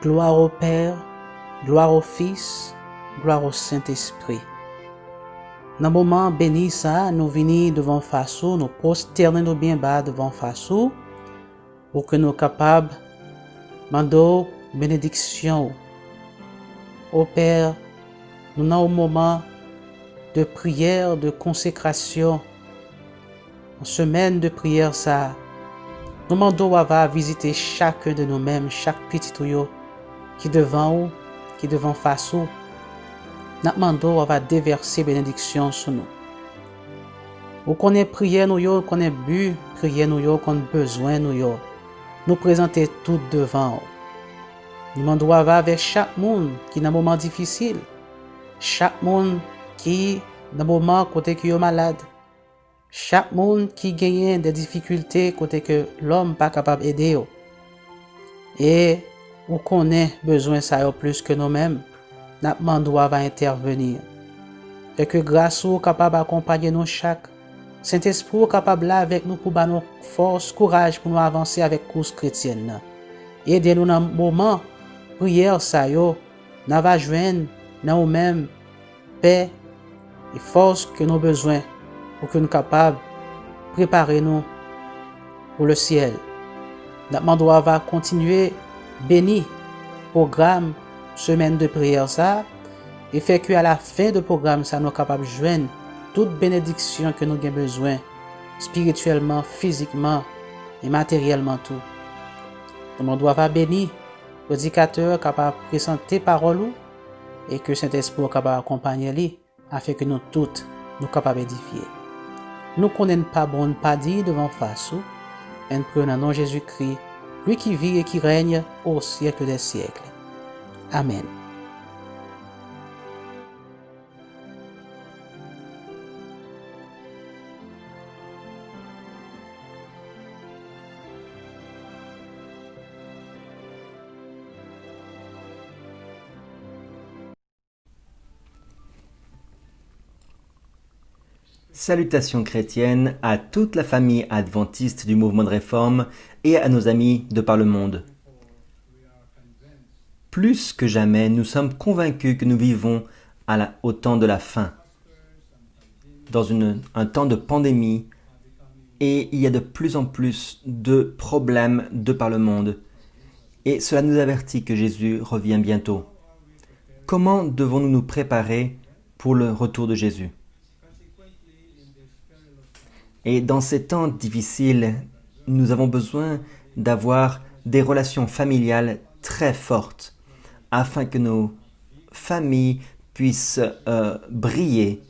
Gloire au Père, gloire au Fils, gloire au Saint-Esprit. Dans le moment béni ça, nous venons devant Fassou, nous prosterner nous bien bas devant Fassou, pour que nous soyons capables de demander bénédiction. Au Père, nous sommes au moment de prière, de consécration. En semaine de prière ça, nous demandons à visiter chacun de nous-mêmes, chaque petit tuyau qui devant ou, qui devant Fassou. Nous demandons à déverser bénédiction sur nous. Ou qu'on ait prié nous yo, qu'on ait bu, prier nous yo, qu'on ait besoin nous yo. Nous présenter tout devant. Nous demandons avec chaque monde qui dans un moment difficile, chaque monde qui dans un moment côté qui est malade, chaque monde qui gagne des difficultés côté que l'homme pas capable d'aider. Et on connaît besoin ça plus que nous-mêmes. Nous demandons à intervenir. Et que grâce au capable d'accompagner nous chaque, Saint-Esprit est capable là avec nous pour nous force, courage pour nous avancer avec course chrétienne. Aidez-nous dans le moment prière ça yo, nous va joindre dans nous-mêmes paix et force que nous avons besoin pour que nous soyons capables de préparer nous pour le ciel. Nous demandons à continuer béni programme semaine de prière ça et fait que à la fin de programme ça nous sommes capables de joindre toute bénédiction que nous avons besoin spirituellement, physiquement et matériellement tout. Nous demandons à béni prédicateur capable de présenter parole et que Saint-Esprit est capable d'accompagner lui afin que nous toutes nous capables d'édifier. Nous connaissons pas bon pas dit devant face mais nous prenons nom Jésus-Christ, lui qui vit et qui règne au siècle des siècles. Amen. Salutations chrétiennes à toute la famille adventiste du mouvement de réforme et à nos amis de par le monde. Plus que jamais, nous sommes convaincus que nous vivons au temps de la fin, dans un temps de pandémie, et il y a de plus en plus de problèmes de par le monde. Et cela nous avertit que Jésus revient bientôt. Comment devons-nous nous préparer pour le retour de Jésus ? Et dans ces temps difficiles, nous avons besoin d'avoir des relations familiales très fortes afin que nos familles puissent briller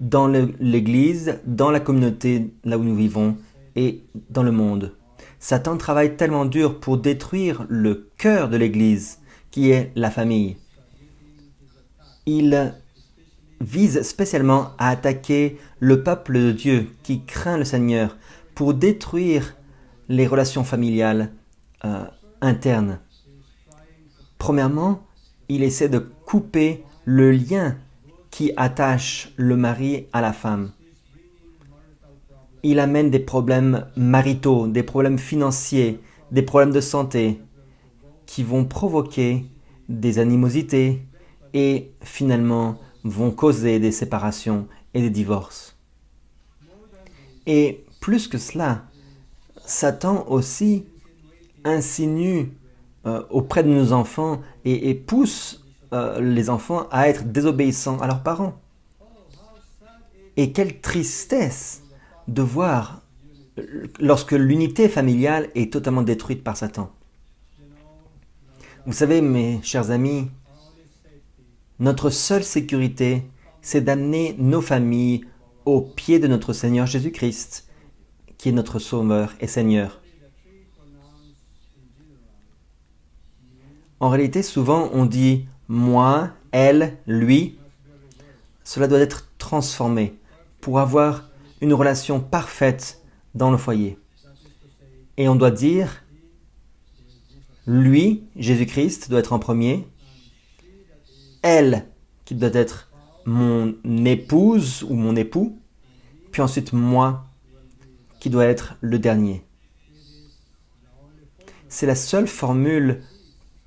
dans l'Église, dans la communauté là où nous vivons et dans le monde. Satan travaille tellement dur pour détruire le cœur de l'Église, qui est la famille. Il vise spécialement à attaquer le peuple de Dieu qui craint le Seigneur pour détruire les relations familiales internes. Premièrement, il essaie de couper le lien qui attache le mari à la femme. Il amène des problèmes maritaux, des problèmes financiers, des problèmes de santé qui vont provoquer des animosités et finalement vont causer des séparations et des divorces. Et plus que cela, Satan aussi insinue auprès de nos enfants et pousse les enfants à être désobéissants à leurs parents. Et quelle tristesse de voir lorsque l'unité familiale est totalement détruite par Satan. Vous savez, mes chers amis, notre seule sécurité, c'est d'amener nos familles au pied de notre Seigneur Jésus-Christ, qui est notre Sauveur et Seigneur. En réalité, souvent, on dit « moi »,« elle »,« lui ». Cela doit être transformé pour avoir une relation parfaite dans le foyer. Et on doit dire « lui », Jésus-Christ, doit être en premier, elle, qui doit être mon épouse ou mon époux, puis ensuite moi, qui doit être le dernier. C'est la seule formule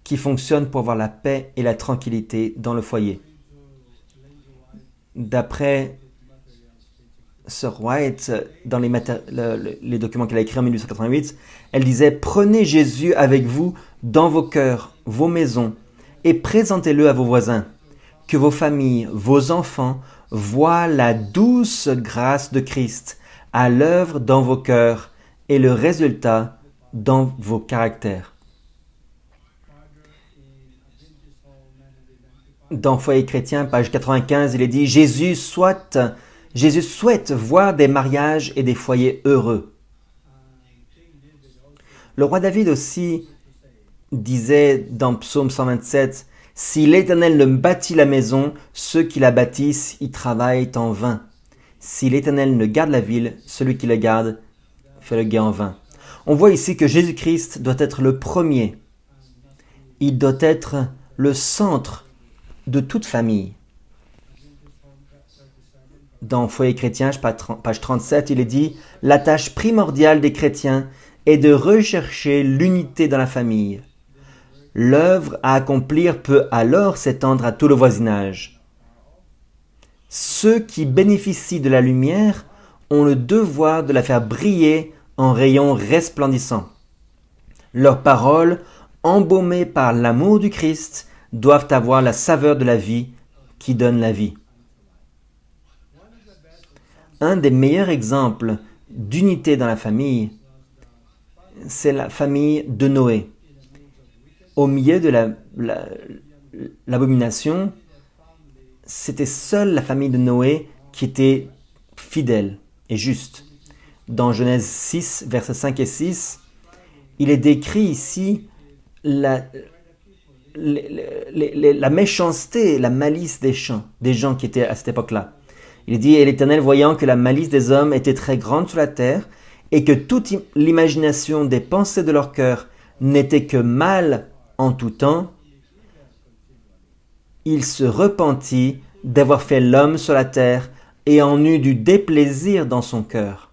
qui fonctionne pour avoir la paix et la tranquillité dans le foyer. D'après Sir White, dans les documents qu'elle a écrits en 1888, elle disait « Prenez Jésus avec vous dans vos cœurs, vos maisons, et présentez-le à vos voisins. Que vos familles, vos enfants voient la douce grâce de Christ à l'œuvre dans vos cœurs et le résultat dans vos caractères. » Dans Foyer chrétien, page 95, il est dit « Jésus souhaite voir des mariages et des foyers heureux. » Le roi David aussi disait dans Psaume 127, « Si l'Éternel ne bâtit la maison, ceux qui la bâtissent y travaillent en vain. Si l'Éternel ne garde la ville, celui qui la garde fait le gain en vain. » On voit ici que Jésus-Christ doit être le premier. Il doit être le centre de toute famille. Dans Foyer chrétien, page 37, il est dit « La tâche primordiale des chrétiens est de rechercher l'unité dans la famille. L'œuvre à accomplir peut alors s'étendre à tout le voisinage. Ceux qui bénéficient de la lumière ont le devoir de la faire briller en rayons resplendissants. Leurs paroles, embaumées par l'amour du Christ, doivent avoir la saveur de la vie qui donne la vie. » Un des meilleurs exemples d'unité dans la famille, c'est la famille de Noé. Au milieu de l'abomination, c'était seule la famille de Noé qui était fidèle et juste. Dans Genèse 6, versets 5 et 6, il est décrit ici la méchanceté, la malice des gens qui étaient à cette époque-là. Il dit « Et l'Éternel, voyant que la malice des hommes était très grande sur la terre, et que toute l'imagination des pensées de leur cœur n'était que mal en tout temps, il se repentit d'avoir fait l'homme sur la terre, et en eut du déplaisir dans son cœur.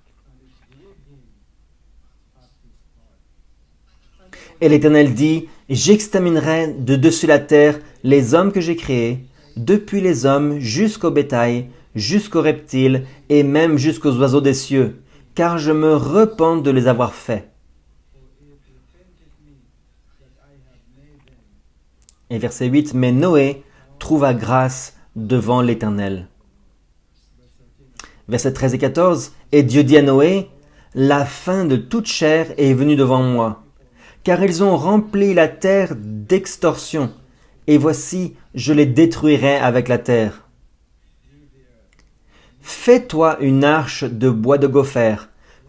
Et l'Éternel dit, « J'exterminerai de dessus la terre les hommes que j'ai créés, depuis les hommes jusqu'au bétail, jusqu'aux reptiles et même jusqu'aux oiseaux des cieux, car je me repens de les avoir faits. » Et verset 8, « Mais Noé trouva grâce devant l'Éternel. » Verset 13 et 14, « Et Dieu dit à Noé, « La fin de toute chair est venue devant moi, car ils ont rempli la terre d'extorsion, et voici, je les détruirai avec la terre. Fais-toi une arche de bois de gopher,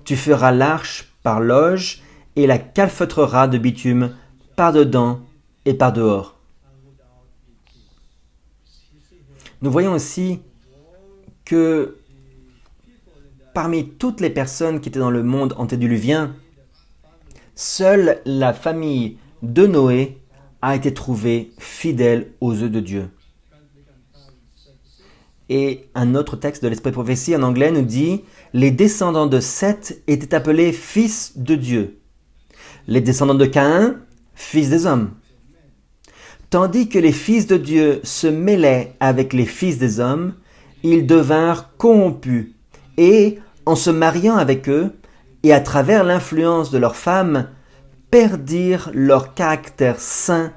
tu feras l'arche par loge, et la calfeutreras de bitume par dedans et par dehors. » Nous voyons aussi que parmi toutes les personnes qui étaient dans le monde antédiluvien, seule la famille de Noé a été trouvée fidèle aux yeux de Dieu. Et un autre texte de l'Esprit de prophétie en anglais nous dit « Les descendants de Seth étaient appelés fils de Dieu. Les descendants de Caïn, fils des hommes. Tandis que les fils de Dieu se mêlaient avec les fils des hommes, ils devinrent corrompus et, en se mariant avec eux, et à travers l'influence de leurs femmes, perdirent leur caractère saint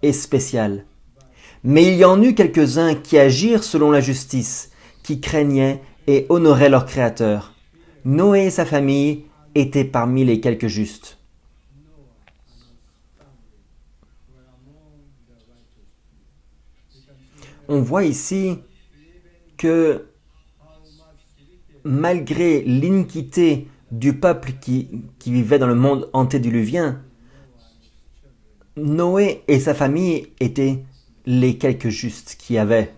et spécial. Mais il y en eut quelques-uns qui agirent selon la justice, qui craignaient et honoraient leur Créateur. Noé et sa famille étaient parmi les quelques justes. » On voit ici que malgré l'iniquité du peuple qui vivait dans le monde antédiluvien, Noé et sa famille étaient les quelques justes qu'il y avait.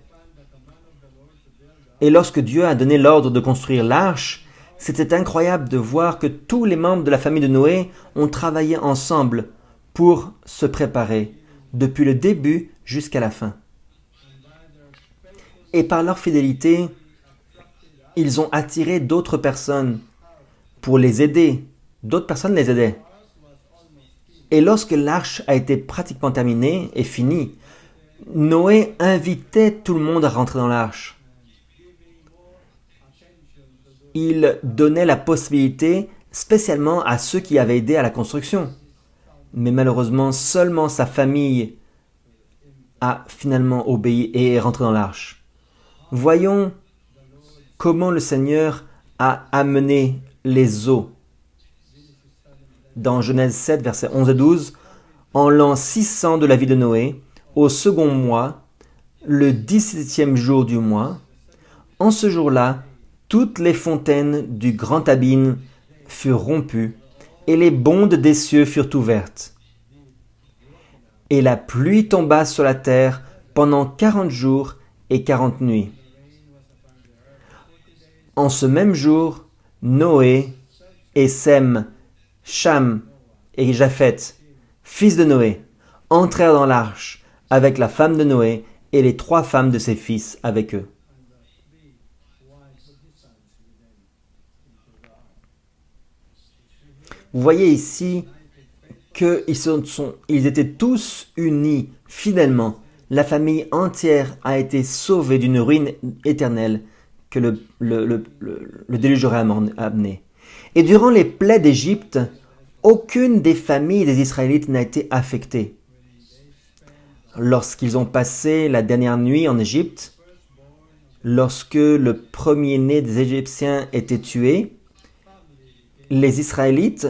Et lorsque Dieu a donné l'ordre de construire l'arche, c'était incroyable de voir que tous les membres de la famille de Noé ont travaillé ensemble pour se préparer, depuis le début jusqu'à la fin. Et par leur fidélité, ils ont attiré d'autres personnes pour les aider. D'autres personnes les aidaient. Et lorsque l'arche a été pratiquement terminée et finie, Noé invitait tout le monde à rentrer dans l'arche. Il donnait la possibilité spécialement à ceux qui avaient aidé à la construction. Mais malheureusement, seulement sa famille a finalement obéi et est rentré dans l'arche. Voyons comment le Seigneur a amené les eaux. Dans Genèse 7, versets 11 et 12, en l'an 600 de la vie de Noé, au second mois, le 17e jour du mois, en ce jour-là, toutes les fontaines du grand abîme furent rompues, et les bondes des cieux furent ouvertes. Et la pluie tomba sur la terre pendant 40 jours et 40 nuits. En ce même jour, Noé et Sem, Cham et Japheth, fils de Noé, entrèrent dans l'arche avec la femme de Noé et les 3 femmes de ses fils avec eux. Vous voyez ici qu'ils étaient tous unis fidèlement. La famille entière a été sauvée d'une ruine éternelle que le déluge aurait amené. Et durant les plaies d'Égypte, aucune des familles des Israélites n'a été affectée. Lorsqu'ils ont passé la dernière nuit en Égypte, lorsque le premier-né des Égyptiens était tué, les Israélites,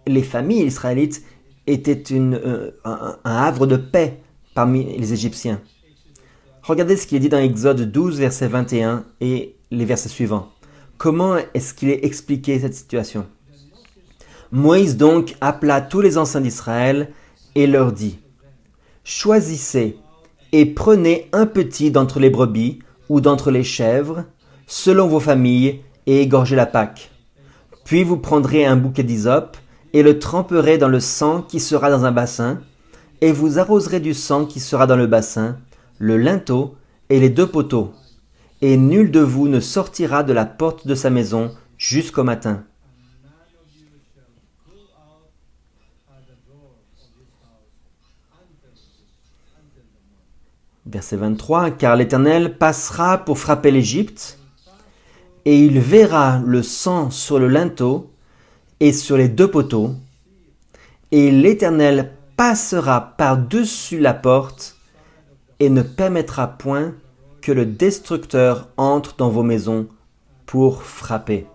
les familles israélites étaient un havre de paix parmi les Égyptiens. Regardez ce qui est dit dans Exode 12, verset 21 et les versets suivants. Comment est-ce qu'il est expliqué cette situation? Moïse donc appela tous les anciens d'Israël et leur dit: choisissez et prenez un petit d'entre les brebis ou d'entre les chèvres, selon vos familles, et égorgez la Pâque. Puis vous prendrez un bouquet d'hysope et le tremperez dans le sang qui sera dans un bassin, et vous arroserez du sang qui sera dans le bassin, le linteau et les 2 poteaux. Et nul de vous ne sortira de la porte de sa maison jusqu'au matin. Verset 23, car l'Éternel passera pour frapper l'Égypte, et il verra le sang sur le linteau et sur les 2 poteaux, et l'Éternel passera par-dessus la porte et ne permettra point que le destructeur entre dans vos maisons pour frapper.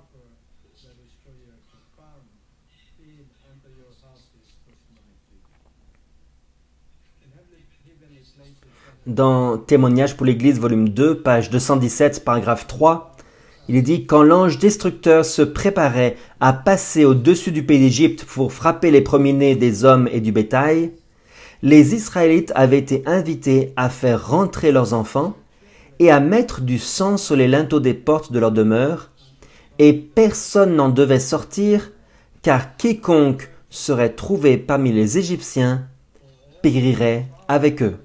Dans Témoignages pour l'Église, volume 2, page 217, paragraphe 3, il est dit: quand l'ange destructeur se préparait à passer au-dessus du pays d'Égypte pour frapper les premiers-nés des hommes et du bétail, les Israélites avaient été invités à faire rentrer leurs enfants et à mettre du sang sur les linteaux des portes de leur demeure, et personne n'en devait sortir, car quiconque serait trouvé parmi les Égyptiens périrait avec eux.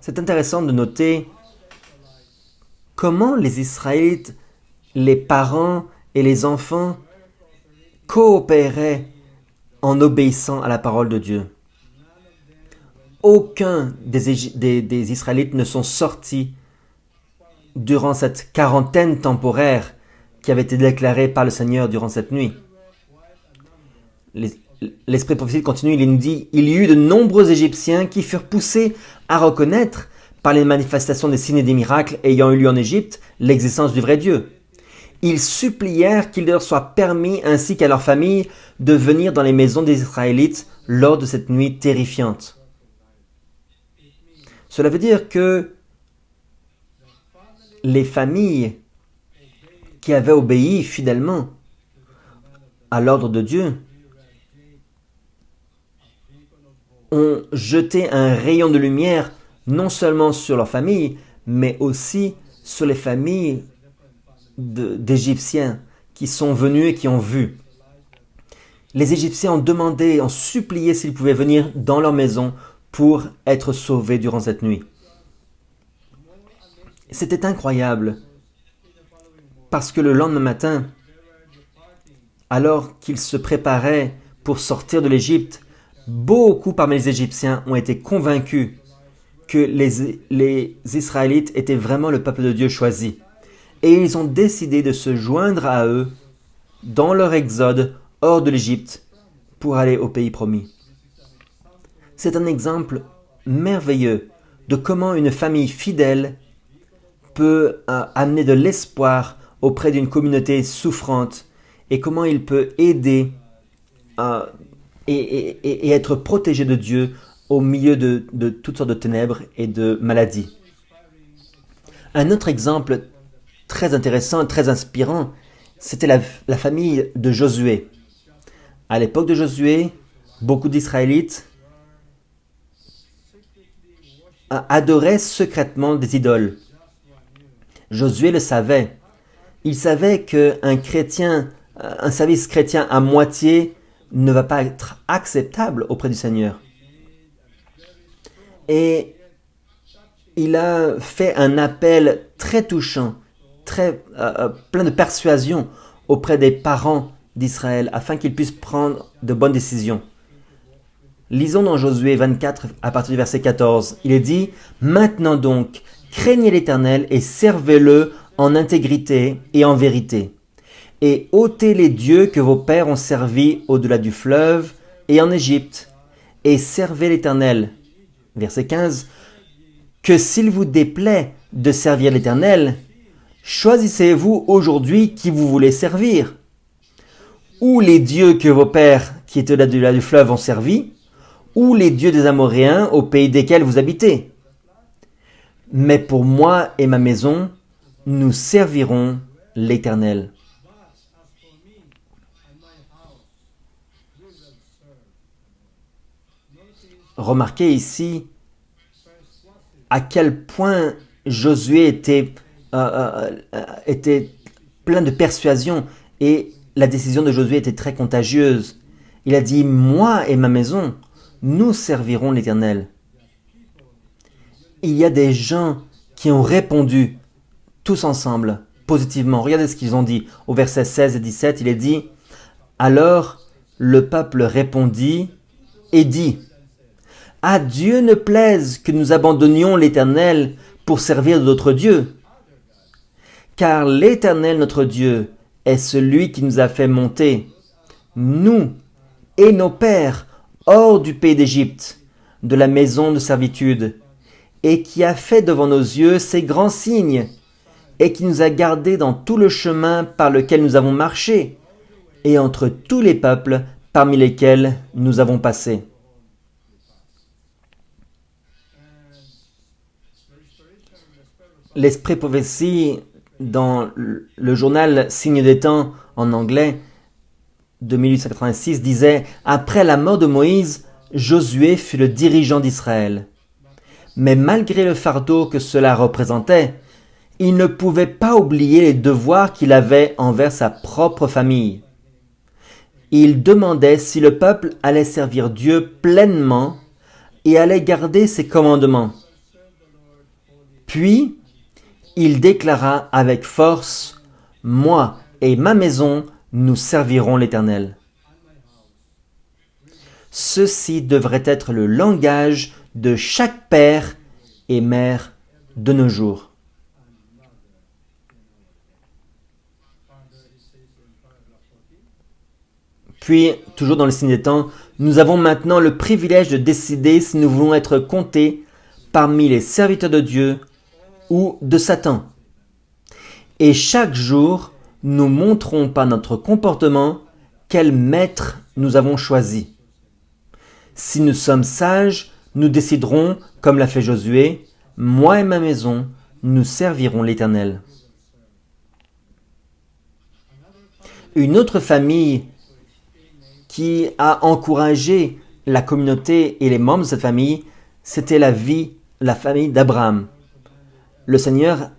C'est intéressant de noter comment les Israélites, les parents et les enfants coopéraient en obéissant à la parole de Dieu. Aucun des Israélites ne sont sortis durant cette quarantaine temporaire qui avait été déclarée par le Seigneur durant cette nuit. L'esprit prophétique continue, il nous dit: il y eut de nombreux Égyptiens qui furent poussés à reconnaître par les manifestations des signes et des miracles ayant eu lieu en Égypte l'existence du vrai Dieu. Ils supplièrent qu'il leur soit permis ainsi qu'à leur famille de venir dans les maisons des Israélites lors de cette nuit terrifiante. Cela veut dire que les familles qui avaient obéi fidèlement à l'ordre de Dieu ont jeté un rayon de lumière non seulement sur leur famille, mais aussi sur les familles d'Égyptiens qui sont venus et qui ont vu. Les Égyptiens ont demandé, ont supplié s'ils pouvaient venir dans leur maison pour être sauvés durant cette nuit. C'était incroyable, parce que le lendemain matin, alors qu'ils se préparaient pour sortir de l'Égypte, beaucoup parmi les Égyptiens ont été convaincus que les Israélites étaient vraiment le peuple de Dieu choisi. Et ils ont décidé de se joindre à eux dans leur exode hors de l'Égypte pour aller au pays promis. C'est un exemple merveilleux de comment une famille fidèle peut amener de l'espoir auprès d'une communauté souffrante et comment il peut aider et être protégé de Dieu au milieu de toutes sortes de ténèbres et de maladies. Un autre exemple très intéressant, très inspirant, c'était la famille de Josué. À l'époque de Josué, beaucoup d'Israélites adoraient secrètement des idoles. Josué le savait. Il savait qu'un chrétien, un service chrétien à moitié ne va pas être acceptable auprès du Seigneur. Et il a fait un appel très touchant, plein de persuasion auprès des parents d'Israël afin qu'ils puissent prendre de bonnes décisions. Lisons dans Josué 24 à partir du verset 14. Il est dit « Maintenant donc, craignez l'Éternel et servez-le en intégrité et en vérité. Et ôtez les dieux que vos pères ont servis au-delà du fleuve et en Égypte, et servez l'Éternel. » Verset 15. « Que s'il vous déplaît de servir l'Éternel, choisissez-vous aujourd'hui qui vous voulez servir. Ou les dieux que vos pères qui étaient au-delà du fleuve ont servi, ou les dieux des Amoréens au pays desquels vous habitez. Mais pour moi et ma maison, nous servirons l'Éternel. » Remarquez ici à quel point Josué était plein de persuasion et la décision de Josué était très contagieuse. Il a dit « Moi et ma maison, nous servirons l'Éternel. » Il y a des gens qui ont répondu tous ensemble, positivement. Regardez ce qu'ils ont dit. Au verset 16 et 17, il est dit « Alors le peuple répondit et dit « À Dieu ne plaise que nous abandonnions l'Éternel pour servir d'autres dieux. Car l'Éternel notre Dieu est celui qui nous a fait monter, nous et nos pères, hors du pays d'Égypte, de la maison de servitude, et qui a fait devant nos yeux ces grands signes, et qui nous a gardés dans tout le chemin par lequel nous avons marché, et entre tous les peuples parmi lesquels nous avons passé. » L'Esprit Prophétie, dans le journal Signe des Temps en anglais de 1886, disait « Après la mort de Moïse, Josué fut le dirigeant d'Israël. Mais malgré le fardeau que cela représentait, il ne pouvait pas oublier les devoirs qu'il avait envers sa propre famille. Il demandait si le peuple allait servir Dieu pleinement et allait garder ses commandements. Puis, il déclara avec force « Moi et ma maison, nous servirons l'Éternel. » Ceci devrait être le langage de chaque père et mère de nos jours. Puis, toujours dans le signe des temps, nous avons maintenant le privilège de décider si nous voulons être comptés parmi les serviteurs de Dieu ou de Satan. Et chaque jour, nous montrons par notre comportement quel maître nous avons choisi. Si nous sommes sages, nous déciderons, comme l'a fait Josué, « Moi et ma maison, nous servirons l'Éternel. » Une autre famille qui a encouragé la communauté et les membres de cette famille, c'était la famille d'Abraham. Le Seigneur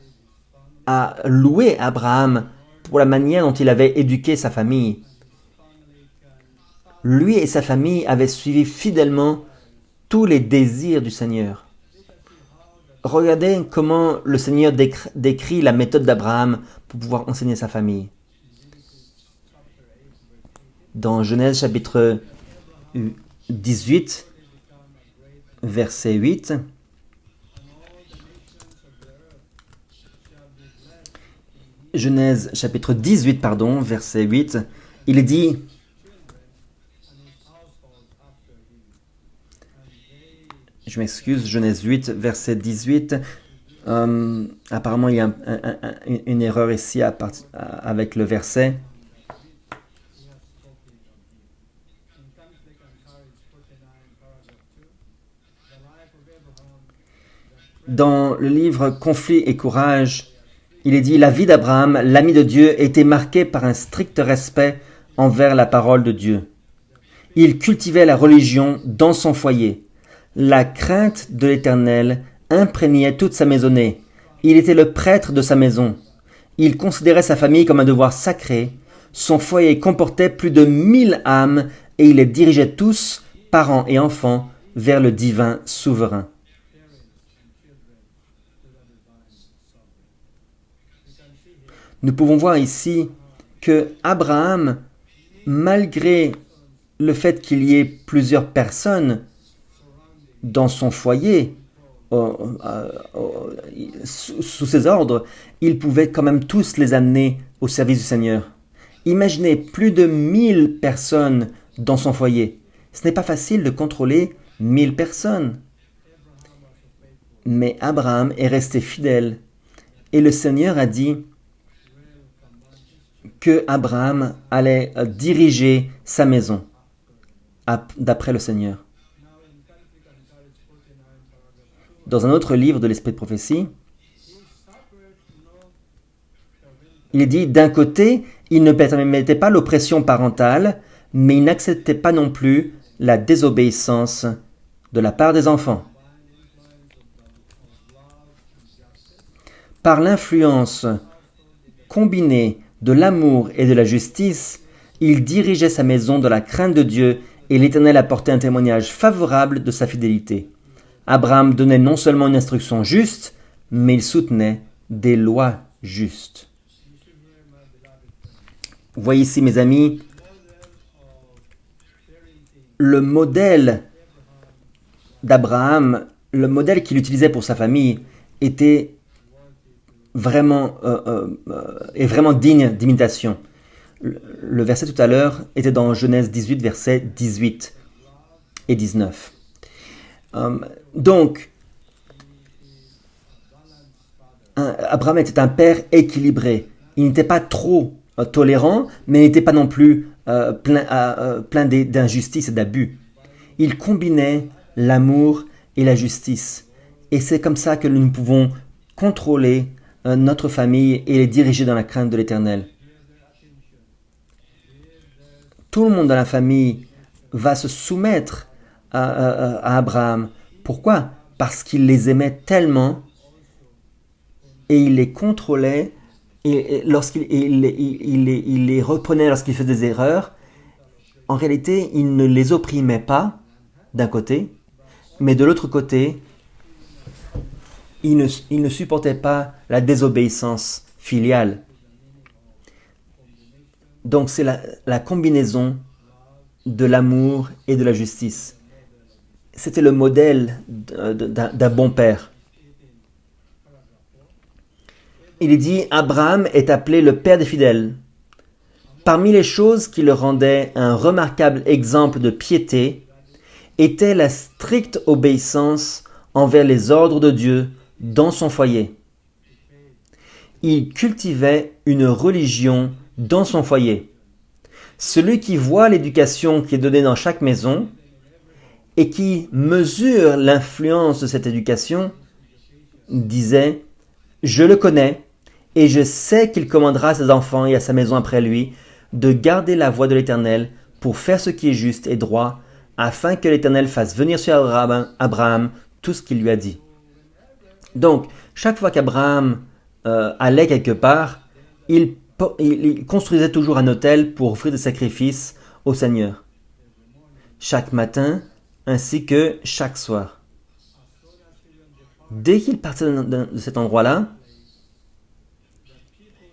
a loué Abraham pour la manière dont il avait éduqué sa famille. Lui et sa famille avaient suivi fidèlement tous les désirs du Seigneur. Regardez comment le Seigneur décrit la méthode d'Abraham pour pouvoir enseigner sa famille. dans Genèse chapitre 18, verset 8. Genèse chapitre 18, pardon, verset 8, il est dit, je m'excuse, Genèse 8, verset 18, apparemment il y a une erreur ici avec le verset. Dans le livre Conflits et courage, il est dit « La vie d'Abraham, l'ami de Dieu, était marquée par un strict respect envers la parole de Dieu. Il cultivait la religion dans son foyer. La crainte de l'Éternel imprégnait toute sa maisonnée. Il était le prêtre de sa maison. Il considérait sa famille comme un devoir sacré. Son foyer comportait plus de 1000 âmes et il les dirigeait tous, parents et enfants, vers le divin souverain. » Nous pouvons voir ici que Abraham, malgré le fait qu'il y ait plusieurs personnes dans son foyer, sous ses ordres, il pouvait quand même tous les amener au service du Seigneur. Imaginez plus de 1000 personnes dans son foyer. Ce n'est pas facile de contrôler 1000 personnes. Mais Abraham est resté fidèle et le Seigneur a dit que Abraham allait diriger sa maison, d'après le Seigneur. Dans un autre livre de l'Esprit de prophétie, il est dit, d'un côté, il ne permettait pas l'oppression parentale, mais il n'acceptait pas non plus la désobéissance de la part des enfants. Par l'influence combinée de l'amour et de la justice, il dirigeait sa maison dans la crainte de Dieu et l'Éternel apportait un témoignage favorable de sa fidélité. Abraham donnait non seulement une instruction juste, mais il soutenait des lois justes. Vous voyez ici, mes amis, le modèle d'Abraham, le modèle qu'il utilisait pour sa famille, est vraiment digne d'imitation. Le verset tout à l'heure était dans Genèse 18, versets 18 et 19. Donc, Abraham était un père équilibré. Il n'était pas trop tolérant, mais il n'était pas non plus plein d'injustice et d'abus. Il combinait l'amour et la justice. Et c'est comme ça que nous pouvons contrôler notre famille et les diriger dans la crainte de l'Éternel. Tout le monde dans la famille va se soumettre à Abraham. Pourquoi? Parce qu'il les aimait tellement et il les contrôlait et lorsqu'il il les reprenait lorsqu'ils faisaient des erreurs. En réalité, il ne les opprimait pas d'un côté, mais de l'autre côté, il ne supportait pas la désobéissance filiale. Donc c'est la combinaison de l'amour et de la justice. C'était le modèle d'un bon père. Il est dit, Abraham est appelé le père des fidèles. Parmi les choses qui le rendaient un remarquable exemple de piété, était la stricte obéissance envers les ordres de Dieu dans son foyer. Il cultivait une religion dans son foyer. Celui qui voit l'éducation qui est donnée dans chaque maison et qui mesure l'influence de cette éducation disait « Je le connais et je sais qu'il commandera à ses enfants et à sa maison après lui de garder la voie de l'Éternel pour faire ce qui est juste et droit afin que l'Éternel fasse venir sur Abraham tout ce qu'il lui a dit. » Donc, chaque fois qu'Abraham allait quelque part, il construisait toujours un autel pour offrir des sacrifices au Seigneur. Chaque matin, ainsi que chaque soir. Dès qu'il partait de cet endroit-là,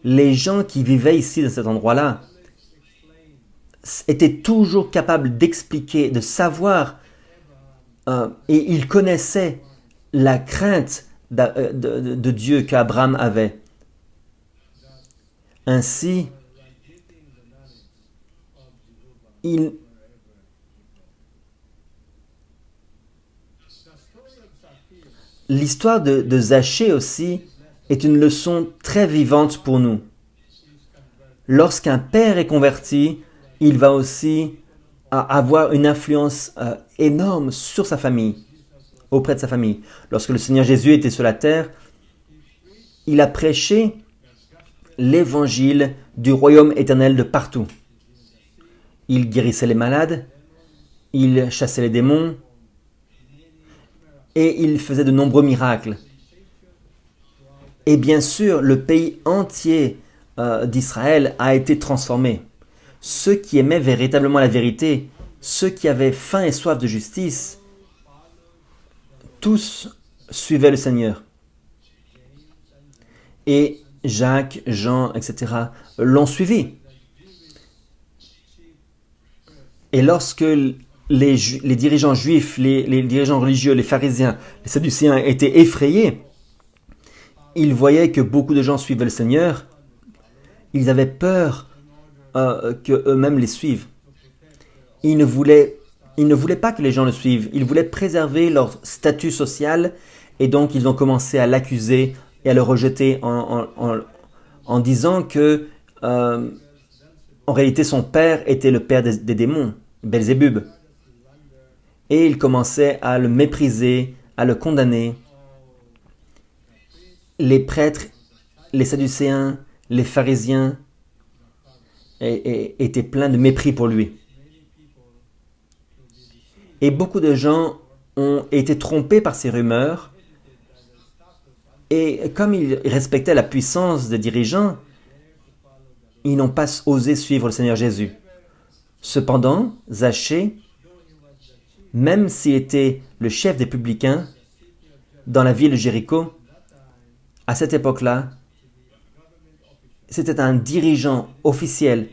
les gens qui vivaient ici dans cet endroit-là était toujours capable d'expliquer, de savoir, et il connaissait la crainte de Dieu qu'Abraham avait. Ainsi, l'histoire de Zachée aussi est une leçon très vivante pour nous. Lorsqu'un père est converti, il va aussi avoir une influence énorme sur sa famille, auprès de sa famille. Lorsque le Seigneur Jésus était sur la terre, il a prêché l'évangile du royaume éternel de partout. Il guérissait les malades, il chassait les démons et il faisait de nombreux miracles. Et bien sûr, le pays entier d'Israël a été transformé. Ceux qui aimaient véritablement la vérité, ceux qui avaient faim et soif de justice, tous suivaient le Seigneur. Et Jacques, Jean, etc. l'ont suivi. Et lorsque les dirigeants juifs, les dirigeants religieux, les pharisiens, les sadducéens étaient effrayés, ils voyaient que beaucoup de gens suivaient le Seigneur, ils avaient peur qu'eux-mêmes les suivent. Ils ne voulaient pas que les gens le suivent, ils voulaient préserver leur statut social et donc ils ont commencé à l'accuser et à le rejeter en disant que en réalité son père était le père des démons, Belzébub. Et ils commençaient à le mépriser, à le condamner. Les prêtres, les sadducéens, les pharisiens étaient pleins de mépris pour lui. Et beaucoup de gens ont été trompés par ces rumeurs. Et comme ils respectaient la puissance des dirigeants, ils n'ont pas osé suivre le Seigneur Jésus. Cependant, Zachée, même s'il était le chef des publicains dans la ville de Jéricho, à cette époque-là, c'était un dirigeant officiel.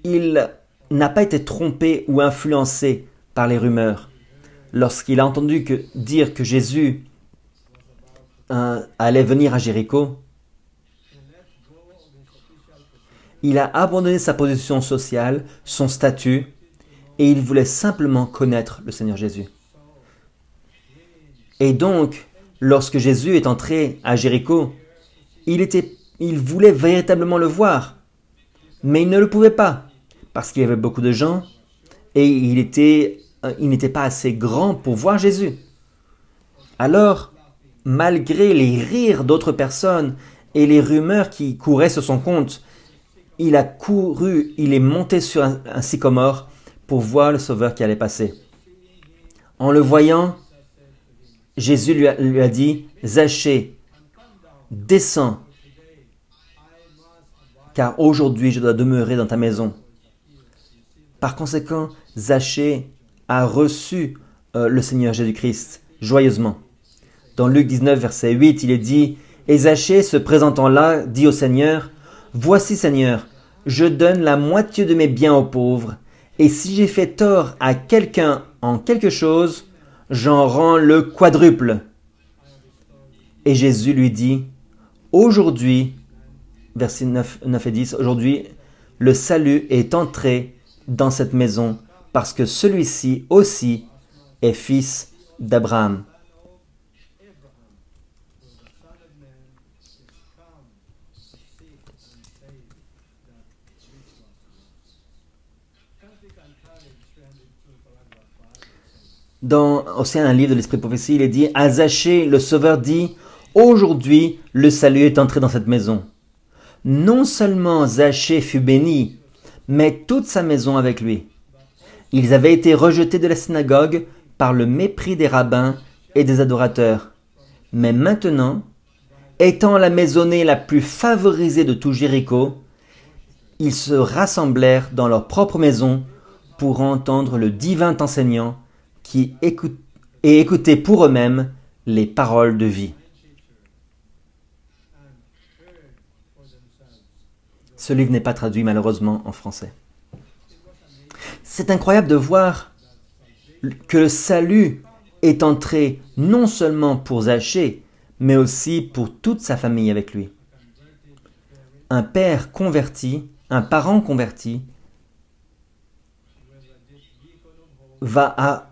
Il n'a pas été trompé ou influencé par les rumeurs. Lorsqu'il a entendu dire que Jésus allait venir à Jéricho, il a abandonné sa position sociale, son statut, et il voulait simplement connaître le Seigneur Jésus. Et donc, lorsque Jésus est entré à Jéricho, il voulait véritablement le voir, mais il ne le pouvait pas, parce qu'il y avait beaucoup de gens, et il n'était pas assez grand pour voir Jésus. Alors, malgré les rires d'autres personnes et les rumeurs qui couraient sur son compte, il est monté sur un sycomore pour voir le Sauveur qui allait passer. En le voyant, Jésus lui a dit, « Zachée, descends, car aujourd'hui je dois demeurer dans ta maison. » Par conséquent, Zachée a reçu le Seigneur Jésus-Christ joyeusement. Dans Luc 19, verset 8, il est dit, « Et Zachée, se présentant là, dit au Seigneur, « Voici, Seigneur, je donne la moitié de mes biens aux pauvres, et si j'ai fait tort à quelqu'un en quelque chose, j'en rends le quadruple. » Et Jésus lui dit, « Aujourd'hui, verset 9 et 10, aujourd'hui, le salut est entré dans cette maison, parce que celui-ci aussi est fils d'Abraham. » Dans aussi un livre de l'Esprit de prophétie, il est dit, à Zachée, le Sauveur dit, aujourd'hui, le salut est entré dans cette maison. Non seulement Zachée fut béni, mais toute sa maison avec lui. Ils avaient été rejetés de la synagogue par le mépris des rabbins et des adorateurs. Mais maintenant, étant la maisonnée la plus favorisée de tout Jéricho, ils se rassemblèrent dans leur propre maison pour entendre le divin enseignant et écouter pour eux-mêmes les paroles de vie. Ce livre n'est pas traduit malheureusement en français. C'est incroyable de voir que le salut est entré non seulement pour Zachée, mais aussi pour toute sa famille avec lui. Un père converti, un parent converti, va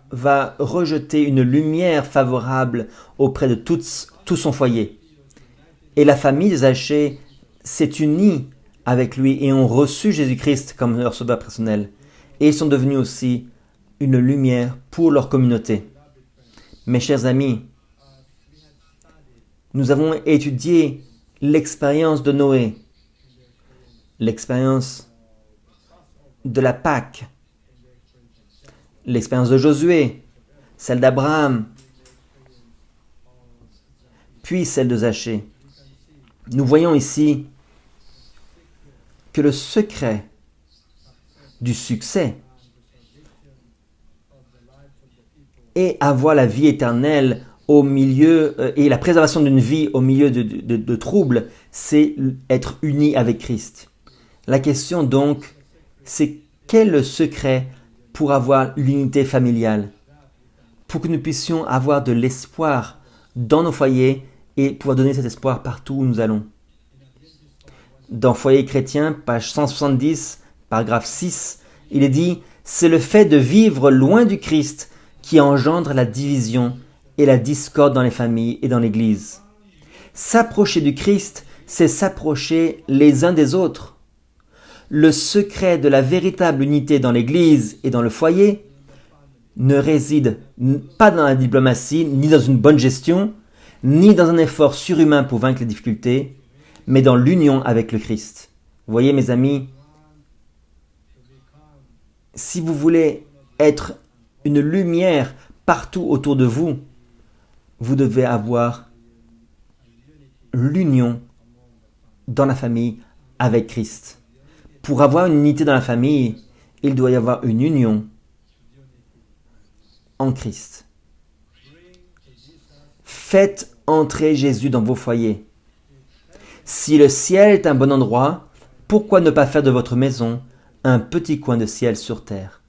rejeter une lumière favorable auprès de tout son foyer. Et la famille de Zachée s'est unie avec lui et ont reçu Jésus-Christ comme leur sauveur personnel. Et ils sont devenus aussi une lumière pour leur communauté. Mes chers amis, nous avons étudié l'expérience de Noé, l'expérience de la Pâque, l'expérience de Josué, celle d'Abraham, puis celle de Zachée. Nous voyons ici que le secret du succès et avoir la vie éternelle au milieu et la préservation d'une vie au milieu de troubles, c'est être uni avec Christ. La question donc, c'est quel est le secret pour avoir l'unité familiale, pour que nous puissions avoir de l'espoir dans nos foyers et pouvoir donner cet espoir partout où nous allons. Dans Foyer chrétien, page 170, paragraphe 6, il est dit « C'est le fait de vivre loin du Christ qui engendre la division et la discorde dans les familles et dans l'Église. S'approcher du Christ, c'est s'approcher les uns des autres. Le secret de la véritable unité dans l'Église et dans le foyer ne réside pas dans la diplomatie, ni dans une bonne gestion, ni dans un effort surhumain pour vaincre les difficultés, mais dans l'union avec le Christ. Vous voyez, mes amis, si vous voulez être une lumière partout autour de vous, vous devez avoir l'union dans la famille avec Christ. Pour avoir une unité dans la famille, il doit y avoir une union en Christ. Faites entrer Jésus dans vos foyers. Si le ciel est un bon endroit, pourquoi ne pas faire de votre maison un petit coin de ciel sur terre?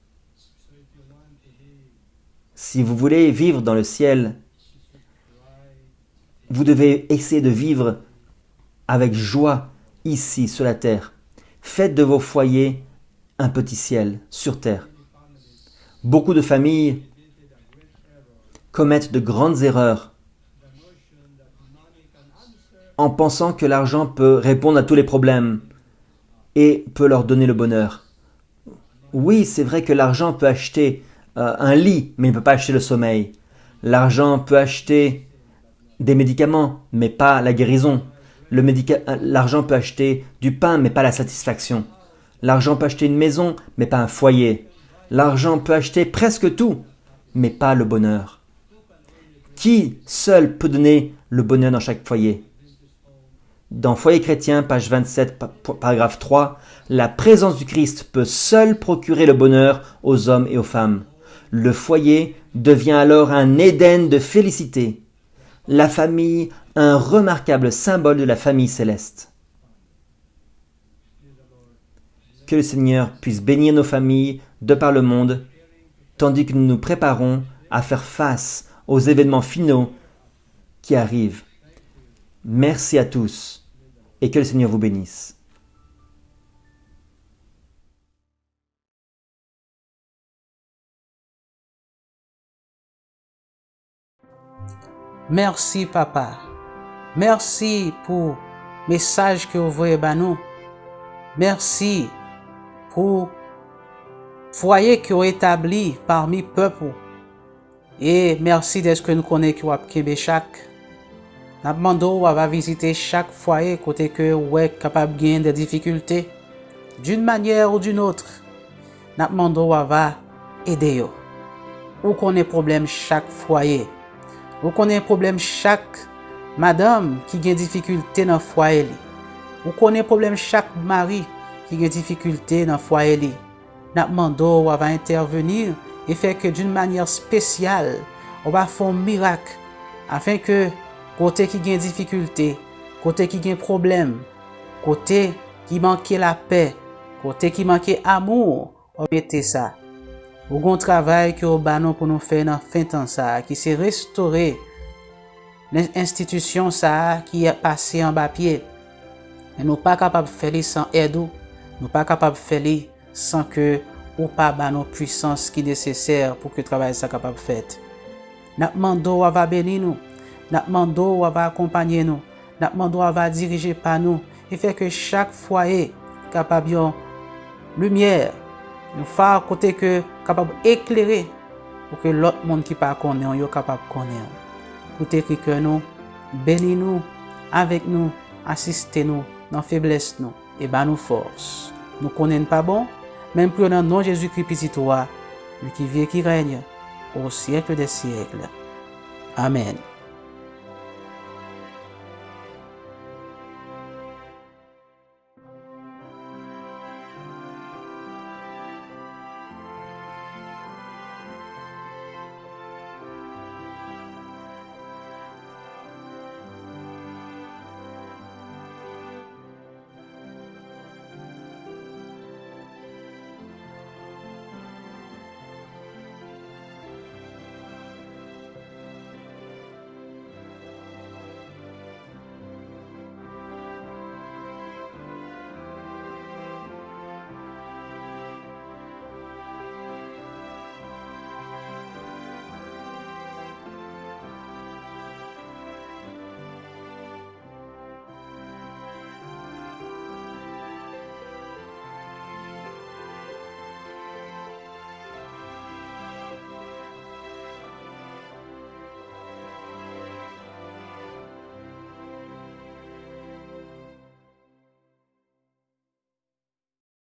Si vous voulez vivre dans le ciel, vous devez essayer de vivre avec joie ici sur la terre. Faites de vos foyers un petit ciel sur terre. Beaucoup de familles commettent de grandes erreurs en pensant que l'argent peut répondre à tous les problèmes et peut leur donner le bonheur. Oui, c'est vrai que l'argent peut acheter un lit, mais il ne peut pas acheter le sommeil. L'argent peut acheter des médicaments, mais pas la guérison. L'argent peut acheter du pain, mais pas la satisfaction. L'argent peut acheter une maison, mais pas un foyer. L'argent peut acheter presque tout, mais pas le bonheur. Qui seul peut donner le bonheur dans chaque foyer? Dans Foyer chrétien, page 27, paragraphe 3, la présence du Christ peut seule procurer le bonheur aux hommes et aux femmes. Le foyer devient alors un Éden de félicité. La famille, un remarquable symbole de la famille céleste. Que le Seigneur puisse bénir nos familles de par le monde, tandis que nous nous préparons à faire face aux événements finaux qui arrivent. Merci à tous et que le Seigneur vous bénisse. Merci papa. Merci pour le message que vous voyez à nous. Merci pour le foyer que vous établi parmi le peuple. Et merci de ce que nous connaissons qui vous avez chaque. Nous demandons à visiter chaque foyer côté que vous êtes capable de gagner des difficultés d'une manière ou d'une autre. Nous demandons à aider. Ou qu'on ait problème chaque foyer. Ou qu'on ait problème chaque madame qui a des difficultés dans le foyer. Ou qu'on ait problème chaque mari qui a des difficultés dans le foyer. Nous demandons à intervenir et faire que d'une manière spéciale, on va faire un miracle afin que côté qui a des difficultés, côté qui a des problèmes, côté qui manquait la paix, côté qui manquait amour, on mettait ça. Ou gon travail que au banon pour nous faire dans fin temps ça, qui s'est restauré l'institution ça qui est passé en bas pied. Et nous pas capable de faire sans aide, nous pas capable de faire sans que ou pas banon puissance qui est nécessaire pour que le travail soit capable de faire. N'a mando va bénir nous, n'a mando va accompagner nous, n'a mando va diriger par nous et faire que chaque foyer capable de lumière, un phare côté que capable éclairer pour que l'autre monde qui pas connaît yo capable connaître. Pour écrit que nous bénis nous avec nous, assistez nous dans faiblesse nous et ba nous force. Nous connaissons pas bon, même pour dans nom Jésus-Christ petit toi, lui qui vit et qui règne au siècle des siècles. Amen.